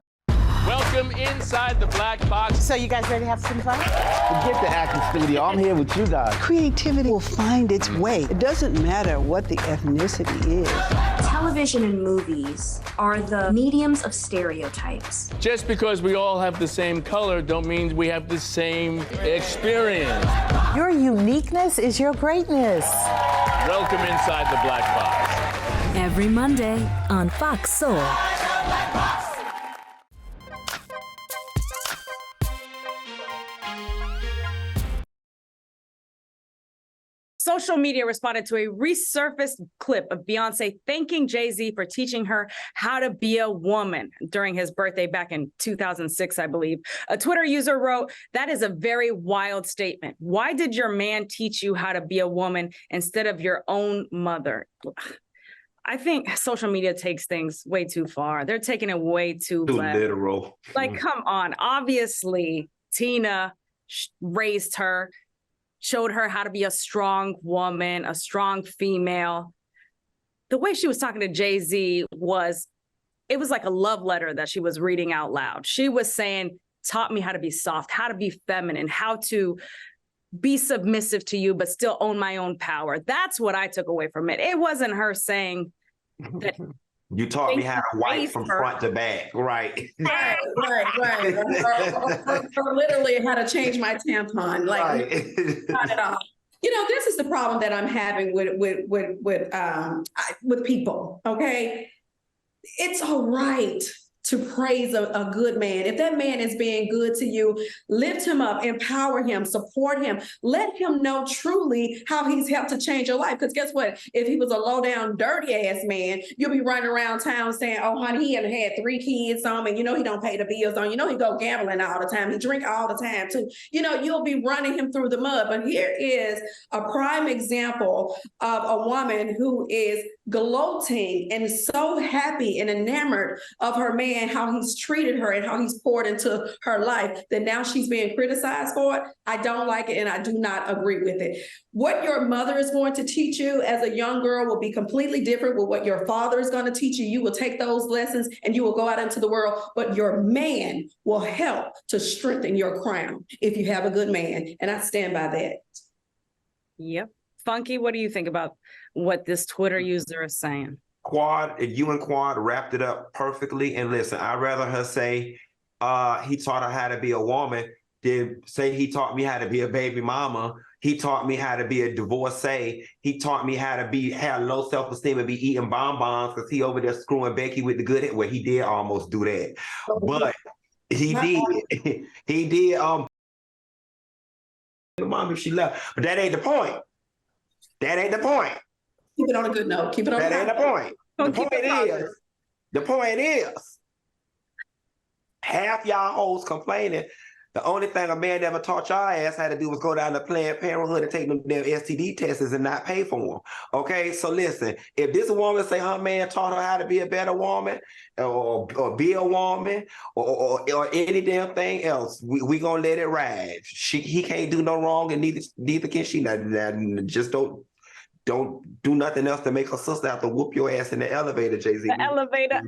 Welcome inside the black box. So you guys ready to have some fun? Forget the acting studio. I'm here with you guys. Creativity will find its way. It doesn't matter what the ethnicity is. Television and movies are the mediums of stereotypes. Just because we all have the same color don't mean we have the same experience. Your uniqueness is your greatness. Welcome inside the black box. Every Monday on Fox Soul. Social media responded to a resurfaced clip of Beyonce thanking Jay-Z for teaching her how to be a woman during his birthday back in 2006, I believe. A Twitter user wrote, "That is a very wild statement. Why did your man teach you how to be a woman instead of your own mother?" I think social media takes things way too far. They're taking it way too literal. Like, come on. Obviously, Tina raised her, showed her how to be a strong woman, a strong female. The way she was talking to Jay-Z was like a love letter that she was reading out loud. She was saying, taught me how to be soft, how to be feminine, how to be submissive to you, but still own my own power. That's what I took away from it. It wasn't her saying that you taught me how to wipe from front to back, right? Right. Or literally how to change my tampon, like not at all. You know, this is the problem that I'm having with people. Okay, it's all right to praise a good man. If that man is being good to you, lift him up, empower him, support him, let him know truly how he's helped to change your life. Because guess what? If he was a low down, dirty ass man, you'll be running around town saying, oh, honey, he had 3 kids on and you know he don't pay the bills on, you know he go gambling all the time, he drink all the time too. You know, you'll be running him through the mud. But here is a prime example of a woman who is gloating and so happy and enamored of her man, how he's treated her and how he's poured into her life, that now she's being criticized for it. I don't like it and I do not agree with it. What your mother is going to teach you as a young girl will be completely different with what your father is going to teach you. You will take those lessons and you will go out into the world, but your man will help to strengthen your crown if you have a good man. And I stand by that. Yep. Funky, what do you think about what this Twitter user is saying? Quad, you and Quad wrapped it up perfectly. And listen, I'd rather her say he taught her how to be a woman than say he taught me how to be a baby mama. He taught me how to be a divorcee. He taught me how to have low self-esteem and be eating bonbons because he over there screwing Becky with the good. Well, he did almost do that. But he did. He did. The mom, if she left. But that ain't the point. That ain't the point. Keep it on a good note. Keep it on. That ain't the point. The point is, half y'all hoes complaining The only thing a man ever taught y'all ass how to do was go down to Planned Parenthood and take them damn STD tests and not pay for them. Okay, so listen, if this woman say her man taught her how to be a better woman or be a woman or any damn thing else, we gonna let it ride. He can't do no wrong, and neither can she. Just don't do nothing else to make her sister have to whoop your ass in the elevator, Jay-Z. The elevator.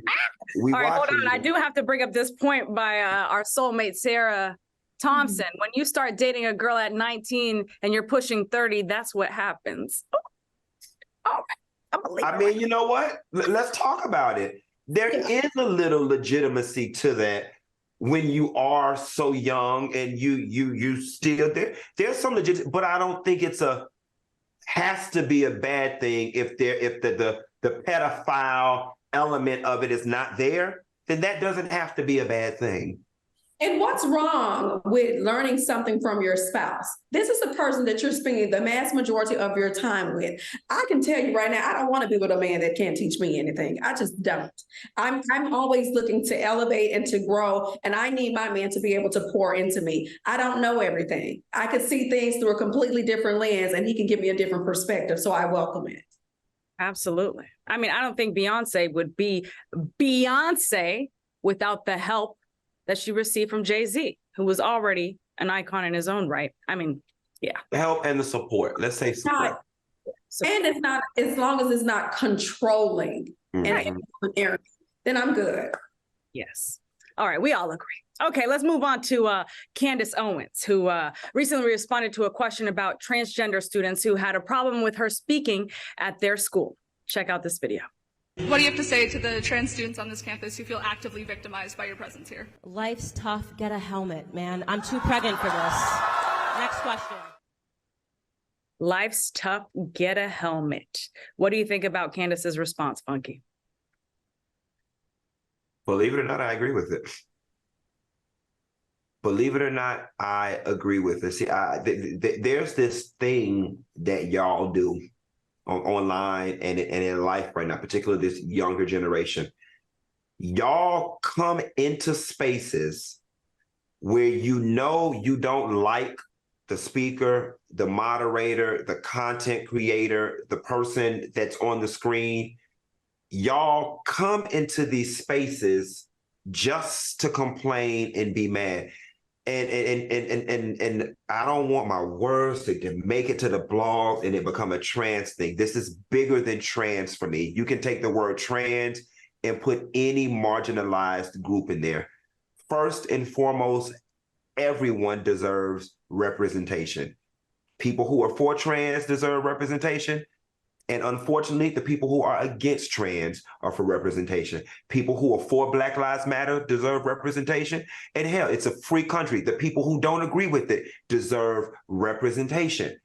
All right, hold on. I do have to bring up this point by our soulmate, Sarah Thompson. When you start dating a girl at 19 and you're pushing 30, that's what happens. All right. I mean, you know what? Let's talk about it. There is a little legitimacy to that when you are so young and you still there's some legit, but I don't think has to be a bad thing if the pedophile element of it is not there, then that doesn't have to be a bad thing. And what's wrong with learning something from your spouse? This is a person that you're spending the mass majority of your time with. I can tell you right now, I don't want to be with a man that can't teach me anything. I just don't. I'm always looking to elevate and to grow, and I need my man to be able to pour into me. I don't know everything. I could see things through a completely different lens, and he can give me a different perspective, so I welcome it. Absolutely. I mean, I don't think Beyonce would be Beyonce without the help that she received from Jay-Z, who was already an icon in his own right. I mean, yeah. The help and the support. Let's say support. And it's not, as long as it's not controlling and then I'm good. Yes. All right, we all agree. Okay, let's move on to Candace Owens, who recently responded to a question about transgender students who had a problem with her speaking at their school. Check out this video. What do you have to say to the trans students on this campus who feel actively victimized by your presence here? Life's tough. Get a helmet, man. I'm too pregnant for this. Next question. Life's tough. Get a helmet. What do you think about Candace's response, Funky? Believe it or not, I agree with it. Believe it or not, I agree with it. See, there's this thing that y'all do online and in life right now, particularly this younger generation. Y'all come into spaces where you know you don't like the speaker, the moderator, the content creator, the person that's on the screen. Y'all come into these spaces just to complain and be mad. And I don't want my words to make it to the blog and it become a trans thing. This is bigger than trans for me. You can take the word trans and put any marginalized group in there. First and foremost, everyone deserves representation. People who are for trans deserve representation. And unfortunately, the people who are against trans are for representation. People who are for Black Lives Matter deserve representation. And hell, it's a free country. The people who don't agree with it deserve representation.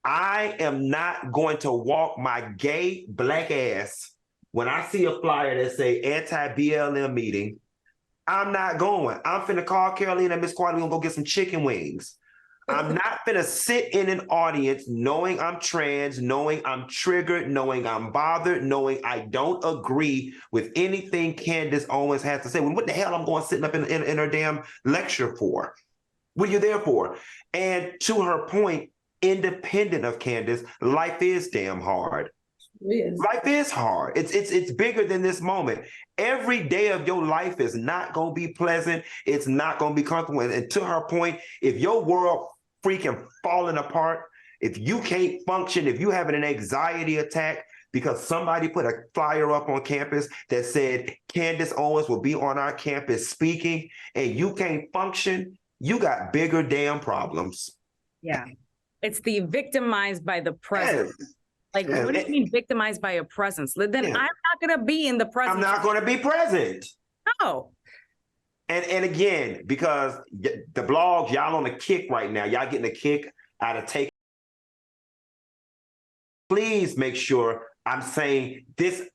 I am not going to walk my gay Black ass when I see a flyer that say anti-BLM meeting. I'm not going. I'm finna call Carolina and Miss Quad. We're gonna go get some chicken wings. I'm not gonna sit in an audience knowing I'm trans, knowing I'm triggered, knowing I'm bothered, knowing I don't agree with anything Candace Owens has to say. Well, what the hell I'm going sitting up in her damn lecture for? What are you there for? And to her point, independent of Candace, life is damn hard. Life is hard. It's bigger than this moment. Every day of your life is not going to be pleasant. It's not going to be comfortable. And to her point, if your world freaking falling apart, if you can't function, if you're having an anxiety attack because somebody put a flyer up on campus that said Candace Owens will be on our campus speaking, and you can't function, you got bigger damn problems. Yeah. It's the victimized by the presence. Yes. Like, what do you mean victimized by a presence? Then I'm not going to be in the presence. I'm not going to be present. No. And again, because the blogs, y'all on a kick right now. Y'all getting a kick out of taking. Please make sure I'm saying this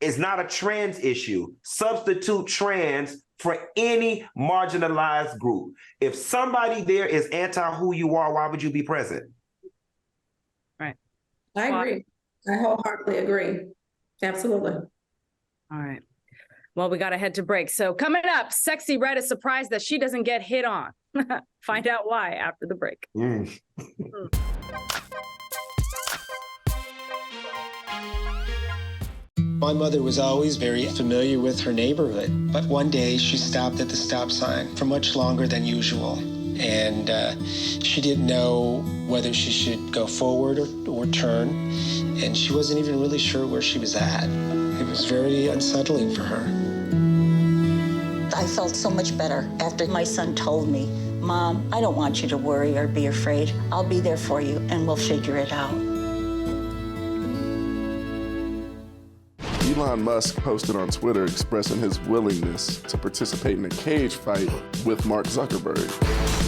is not a trans issue. Substitute trans for any marginalized group. If somebody there is anti who you are, why would you be present? Right. I agree. I wholeheartedly agree. Absolutely. All right. Well, we got to head to break. So coming up, Sexy Red is surprised that she doesn't get hit on. Find out why after the break. My mother was always very familiar with her neighborhood, but one day she stopped at the stop sign for much longer than usual. And she didn't know whether she should go forward or turn, and she wasn't even really sure where she was at. It was very unsettling for her. I felt so much better after my son told me, "Mom, I don't want you to worry or be afraid. I'll be there for you, and we'll figure it out." Elon Musk posted on Twitter expressing his willingness to participate in a cage fight with Mark Zuckerberg.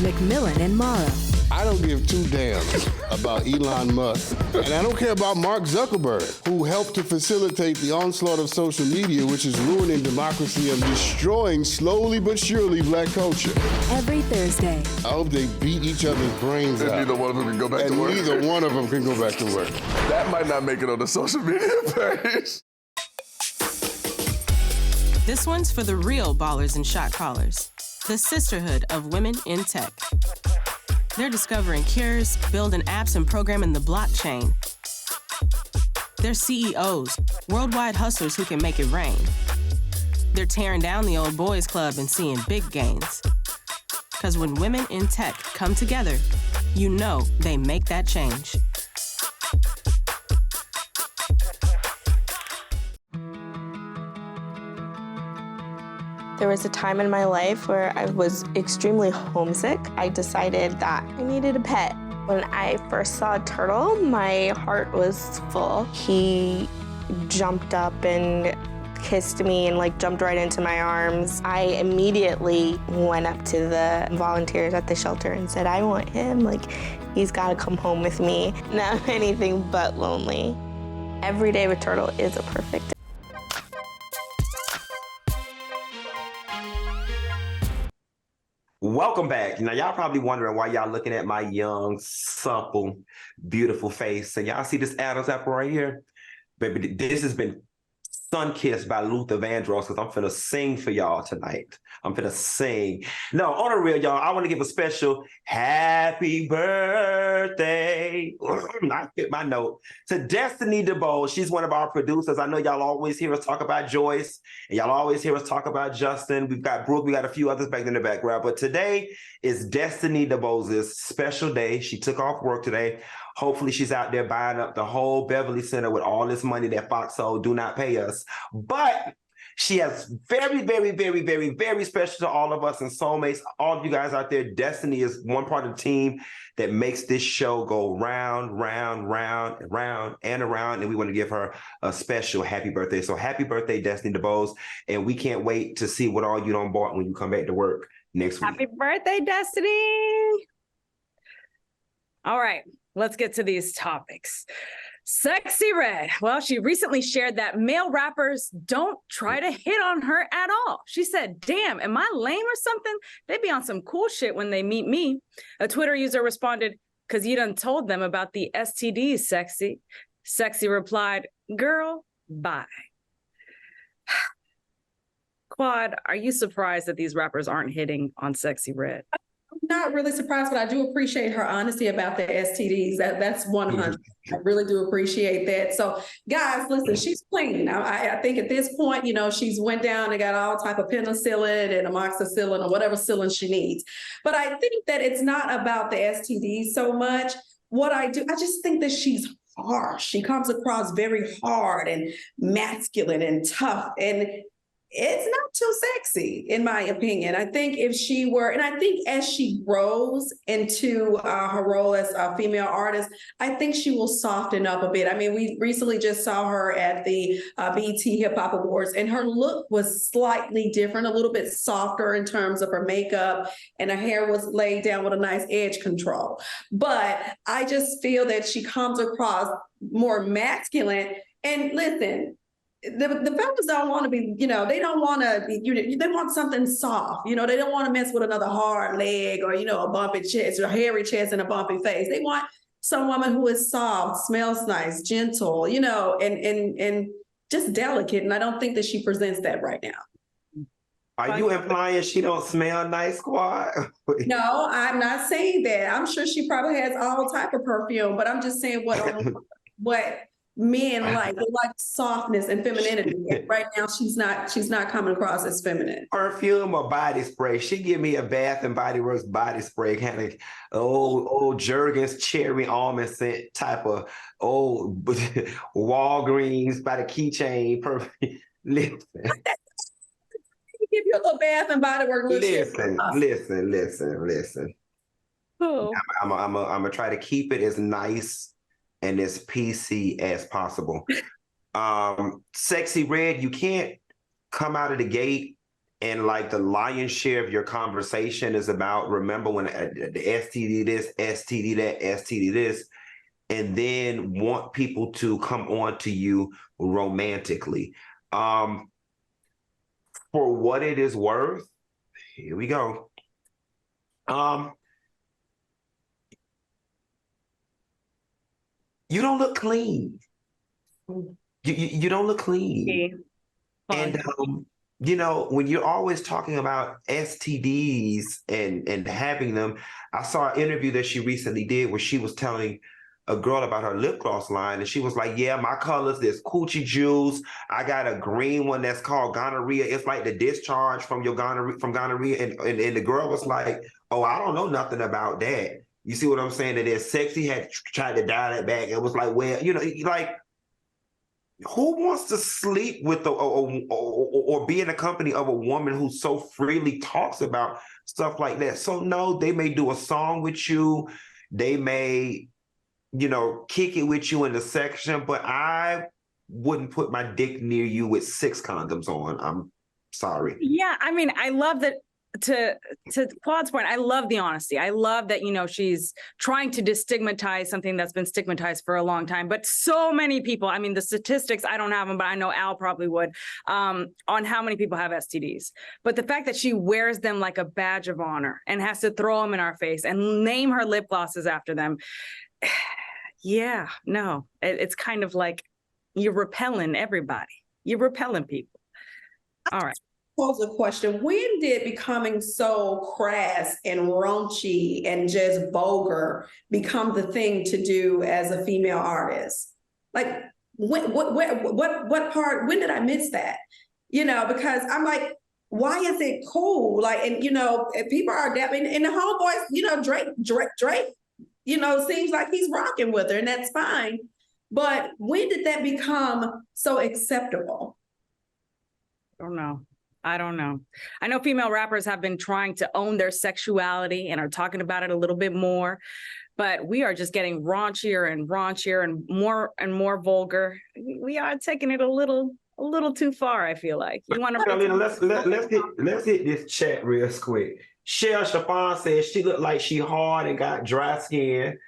McMillan and Mara. I don't give two damns about Elon Musk, and I don't care about Mark Zuckerberg, who helped to facilitate the onslaught of social media, which is ruining democracy and destroying, slowly but surely, black culture. Every Thursday. I hope they beat each other's brains out. Neither one of them can go back to work. Neither one of them can go back to work. That might not make it on the social media page. This one's for the real ballers and shot callers, the sisterhood of women in tech. They're discovering cures, building apps, and programming the blockchain. They're CEOs, worldwide hustlers who can make it rain. They're tearing down the old boys club and seeing big gains. Because when women in tech come together, you know they make that change. There was a time in my life where I was extremely homesick. I decided that I needed a pet. When I first saw a turtle, my heart was full. He jumped up and kissed me and jumped right into my arms. I immediately went up to the volunteers at the shelter and said, "I want him. He's gotta come home with me." Now I'm anything but lonely. Every day with turtle is a perfect day. Welcome back. Now, y'all probably wondering why y'all looking at my young, supple, beautiful face. And y'all see this Adam's apple right here? Baby, this has been sun-kissed by Luther Vandross because I'm finna sing for y'all tonight. I'm finna sing. No, on the real, y'all, I want to give a special happy birthday. I hit my note. To Destiny DeBose. She's one of our producers. I know y'all always hear us talk about Joyce, and y'all always hear us talk about Justin. We've got Brooke. We got a few others back in the background. But today is Destiny DeBose's special day. She took off work today. Hopefully she's out there buying up the whole Beverly Center with all this money that Fox Soul do not pay us. But she has very, very, very, very, very special to all of us and soulmates, all of you guys out there. Destiny is one part of the team that makes this show go round, round, round, round, and around. And we want to give her a special happy birthday. So happy birthday, Destiny DeBose. And we can't wait to see what all you done bought when you come back to work next week. Happy birthday, Destiny. All right. Let's get to these topics. Sexy Red. Well, she recently shared that male rappers don't try to hit on her at all. She said, "Damn, am I lame or something? They be on some cool shit when they meet me." A Twitter user responded, "Because you done told them about the STDs, Sexy." Sexy replied, "Girl, bye." Quad, are you surprised that these rappers aren't hitting on Sexy Red? Not really surprised, but I do appreciate her honesty about the STDs. That's 100. I really do appreciate that. So, guys, listen, she's clean. I think at this point, she's went down and got all type of penicillin and amoxicillin or whatever cillin she needs. But I think that it's not about the STDs so much. I just think that she's harsh. She comes across very hard and masculine and tough, and it's not too sexy, in my opinion. I think if she were, and I think as she grows into her role as a female artist, I think she will soften up a bit. I mean, we recently just saw her at the BET Hip Hop Awards, and her look was slightly different, a little bit softer in terms of her makeup, and her hair was laid down with a nice edge control. But I just feel that she comes across more masculine. And listen, the fellas don't want to be, they don't want to be, they want something soft. They don't want to mess with another hard leg or, a bumpy chest or hairy chest and a bumpy face. They want some woman who is soft, smells nice, gentle, and just delicate. And I don't think that she presents that right now. Are you implying she don't smell nice, Squad? No, I'm not saying that. I'm sure she probably has all type of perfume, but I'm just saying what men like. They like softness and femininity. And right now, she's not coming across as feminine. Perfume or body spray? She give me a Bath and Body Works body spray, kind of old Jergens cherry almond scent type of old Walgreens by the keychain perfume. Listen. Give you a little Bath and Body Works. Listen. Oh. I'm gonna try to keep it as nice and as PC as possible. Sexy Red, you can't come out of the gate and like the lion's share of your conversation is about, remember when the STD this, STD that, STD this, and then want people to come on to you romantically. For what it is worth, here we go. You don't look clean. You don't look clean. And you know, when you're always talking about STDs and having them, I saw an interview that she recently did where she was telling a girl about her lip gloss line, and she was like, yeah, my colors, there's coochie juice. I got a green one that's called gonorrhea. It's like the discharge from your gonorrhea. And the girl was like, oh, I don't know nothing about that. You see what I'm saying? That Sexy had tried to dial it back. It was like, well, you know, like, who wants to sleep with or be in the company of a woman who so freely talks about stuff like that? So no, they may do a song with you. They may, you know, kick it with you in the section, but I wouldn't put my dick near you with 6 condoms on. I'm sorry. Yeah, I mean, I love that. To Claude's point, I love the honesty. I love that, you know, she's trying to destigmatize something that's been stigmatized for a long time. But so many people, I mean, the statistics, I don't have them, but I know Al probably would, on how many people have STDs. But the fact that she wears them like a badge of honor and has to throw them in our face and name her lip glosses after them. Yeah, no, it's kind of like you're repelling everybody. You're repelling people. All right. Pose a question. When did becoming so crass and raunchy and just vulgar become the thing to do as a female artist? Like, what part, when did I miss that? You know, because I'm like, why is it cool? Like, and you know, if people are dabbing, and the homeboys, you know, Drake, you know, seems like he's rocking with her, and that's fine. But when did that become so acceptable? I don't know. I know female rappers have been trying to own their sexuality and are talking about it a little bit more, but we are just getting raunchier and more vulgar. We are taking it a little too far, I feel like. You want to? I mean, let's hit this chat real quick. Cheryl Chiffon says she looked like she hard and got dry skin.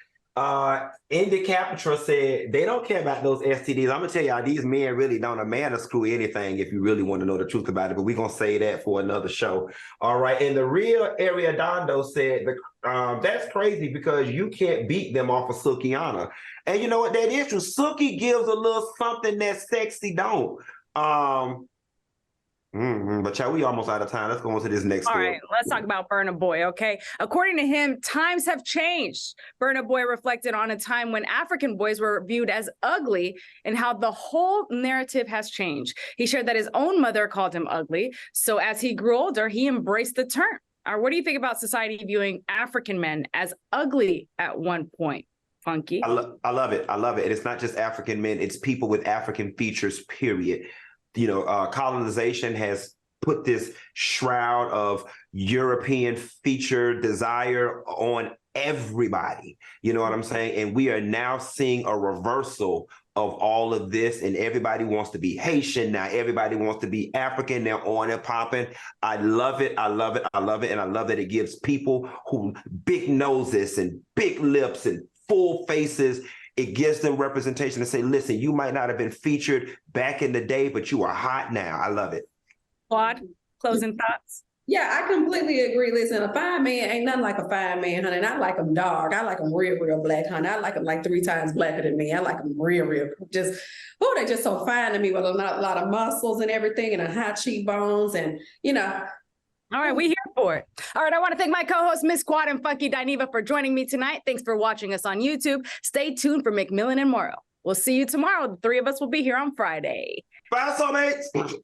Indy Capitra said they don't care about those STDs. I'm gonna tell y'all, these men really don't. A man will screw anything if you really want to know the truth about it, but we're gonna say that for another show. All right. And the real Ariadondo said that's crazy because you can't beat them off of Sukiana. And you know what that is true. Suki gives a little something that Sexy don't. But child, we almost out of time. Let's go on to this next story. All right, let's talk about Burna Boy, okay? According to him, times have changed. Burna Boy reflected on a time when African boys were viewed as ugly and how the whole narrative has changed. He shared that his own mother called him ugly. So as he grew older, he embraced the term. What do you think about society viewing African men as ugly at one point? Funky. I love it. I love it. And it's not just African men. It's people with African features, period. You know, colonization has put this shroud of European feature desire on everybody. You know what I'm saying? And we are now seeing a reversal of all of this, and everybody wants to be Haitian now. Everybody wants to be African. They're on and popping. I love it. I love it. I love it. And I love that it gives people who big noses and big lips and full faces. It gives them representation to say, listen, you might not have been featured back in the day, but you are hot now. I love it. Claude, closing thoughts? Yeah, I completely agree. Listen, a fine man ain't nothing like a fine man, honey. And I like them dark. I like them real black, honey. I like them like 3 times blacker than me. I like them real. Just, they're just so fine to me with a lot of muscles and everything and high cheekbones. And, you know, All right, we here for it. All right, I want to thank my co-host, Miss Quad and Funky Dineva, for joining me tonight. Thanks for watching us on YouTube. Stay tuned for McMillan and Morrow. We'll see you tomorrow. The three of us will be here on Friday. Bye, soulmates.